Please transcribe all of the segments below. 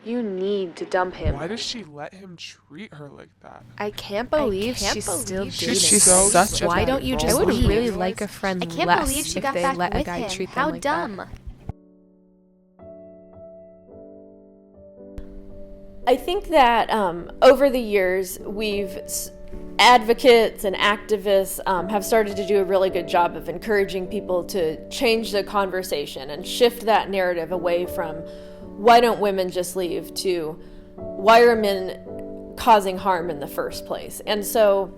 You need to dump him. Why does she let him treat her like that? I can't believe she's still dating. She's such a Why don't you just I would leave? really like a friend I can't less believe she if got they back let a with guy him. treat them How like dumb. that. I think that over the years, advocates and activists have started to do a really good job of encouraging people to change the conversation and shift that narrative away from why don't women just leave to why are men causing harm in the first place. And so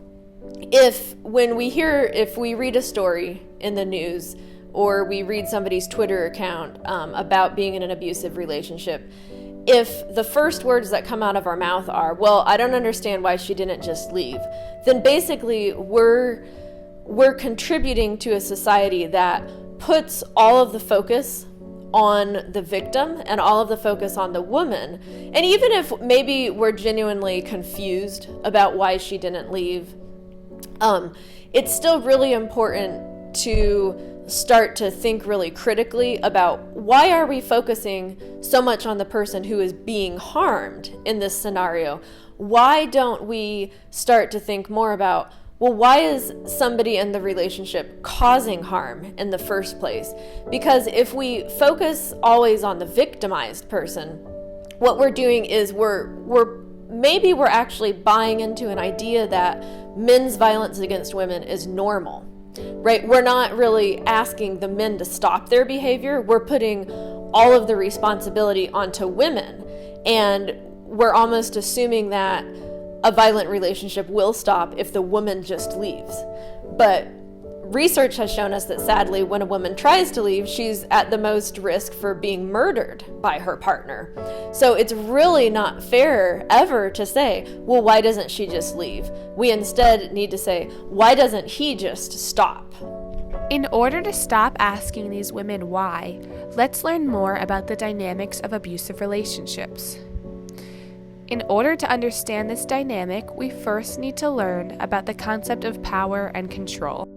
if we read a story in the news or we read somebody's Twitter account about being in an abusive relationship, if the first words that come out of our mouth are, well, I don't understand why she didn't just leave, then basically we're contributing to a society that puts all of the focus on the victim and all of the focus on the woman. And even if maybe we're genuinely confused about why she didn't leave, it's still really important to start to think really critically about why are we focusing so much on the person who is being harmed in this scenario? Why don't we start to think more about, well, why is somebody in the relationship causing harm in the first place? Because if we focus always on the victimized person, what we're doing is we're actually buying into an idea that men's violence against women is normal. Right? We're not really asking the men to stop their behavior. We're putting all of the responsibility onto women. And we're almost assuming that a violent relationship will stop if the woman just leaves. But research has shown us that sadly, when a woman tries to leave, she's at the most risk for being murdered by her partner. So it's really not fair ever to say, well, why doesn't she just leave? We instead need to say, why doesn't he just stop? In order to stop asking these women why, let's learn more about the dynamics of abusive relationships. In order to understand this dynamic, we first need to learn about the concept of power and control.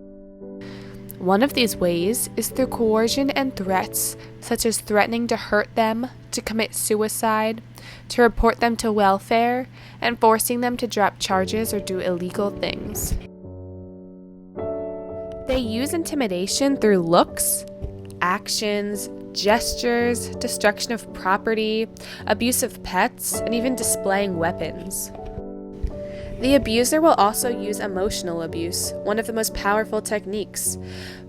One of these ways is through coercion and threats, such as threatening to hurt them, to commit suicide, to report them to welfare, and forcing them to drop charges or do illegal things. They use intimidation through looks, actions, gestures, destruction of property, abuse of pets, and even displaying weapons. The abuser will also use emotional abuse, one of the most powerful techniques,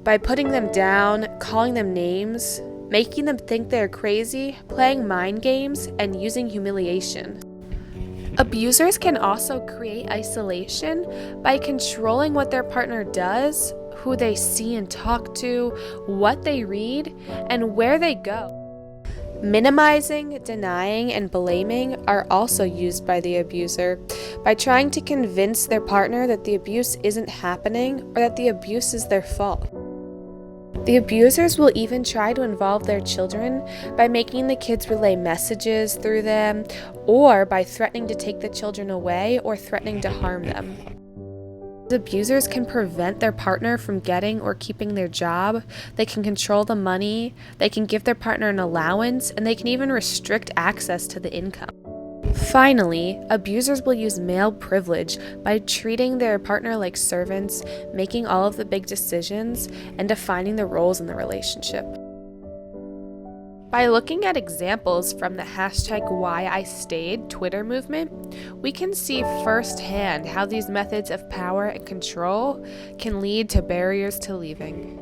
by putting them down, calling them names, making them think they're crazy, playing mind games, and using humiliation. Abusers can also create isolation by controlling what their partner does, who they see and talk to, what they read, and where they go. Minimizing, denying, and blaming are also used by the abuser by trying to convince their partner that the abuse isn't happening or that the abuse is their fault. The abusers will even try to involve their children by making the kids relay messages through them or by threatening to take the children away or threatening to harm them. Abusers can prevent their partner from getting or keeping their job, they can control the money, they can give their partner an allowance, and they can even restrict access to the income. Finally, abusers will use male privilege by treating their partner like servants, making all of the big decisions, and defining the roles in the relationship. By looking at examples from the #WhyIStayed Twitter movement, we can see firsthand how these methods of power and control can lead to barriers to leaving.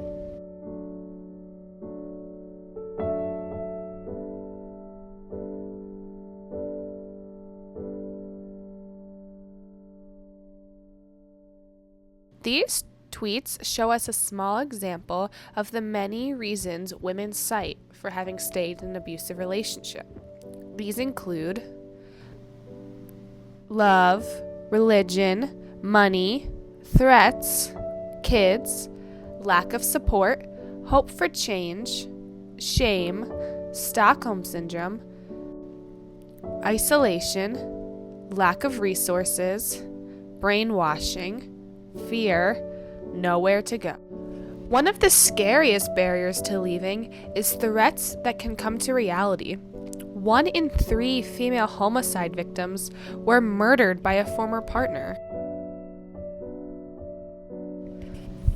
These tweets show us a small example of the many reasons women cite for having stayed in an abusive relationship. These include love, religion, money, threats, kids, lack of support, hope for change, shame, Stockholm Syndrome, isolation, lack of resources, brainwashing, fear, nowhere to go. One of the scariest barriers to leaving is threats that can come to reality. 1 in 3 female homicide victims were murdered by a former partner.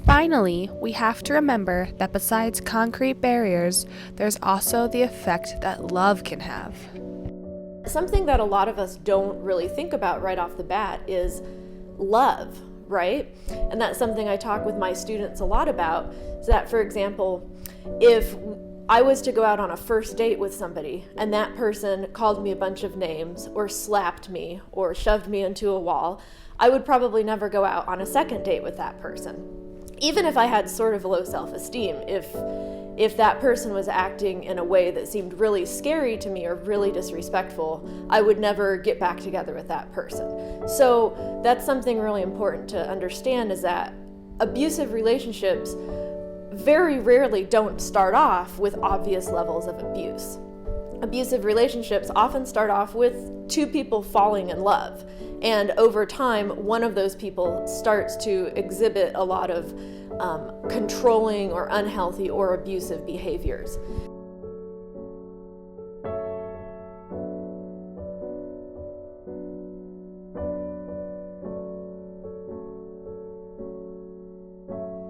Finally, we have to remember that besides concrete barriers, there's also the effect that love can have. Something that a lot of us don't really think about right off the bat is love, right? And that's something I talk with my students a lot about, is that, for example, if I was to go out on a first date with somebody and that person called me a bunch of names or slapped me or shoved me into a wall, I would probably never go out on a second date with that person. Even if I had sort of low self-esteem, if that person was acting in a way that seemed really scary to me or really disrespectful, I would never get back together with that person. So that's something really important to understand, is that abusive relationships very rarely don't start off with obvious levels of abuse. Abusive relationships often start off with two people falling in love. And over time, one of those people starts to exhibit a lot of controlling or unhealthy or abusive behaviors.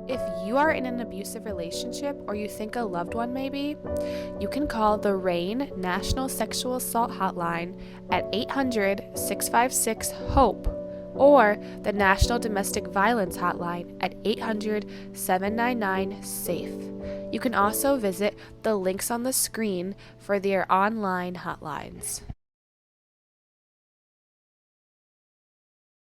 If you are in an abusive relationship or you think a loved one may be, you can call the RAINN National Sexual Assault Hotline at 800-656-HOPE or the National Domestic Violence Hotline at 800-799-SAFE. You can also visit the links on the screen for their online hotlines.